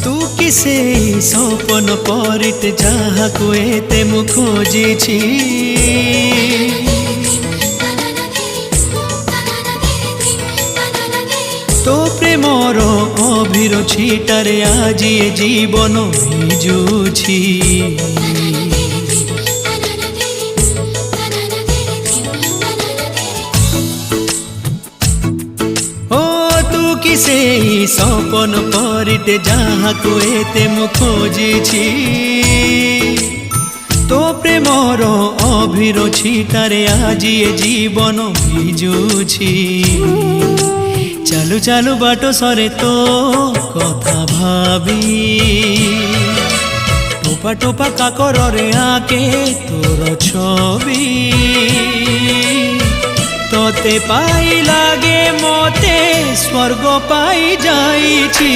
तू किसे सपन परिते जाहाकु एते मु खोजिछि तो प्रेमर अभिर छिटारे आज ए जीवन भिजुछि किसे सपन परिते जाहाकु एते मु खोजिछि तो प्रेमर अभिर छिटारे आज ए जीवन भिजुछि चालू चालू बाटो सरे तो कथा भाबी टोपा टोपा काकर रे आके तोर छवि तोते पाई लागे मोते स्वर्ग पाई जाइछि।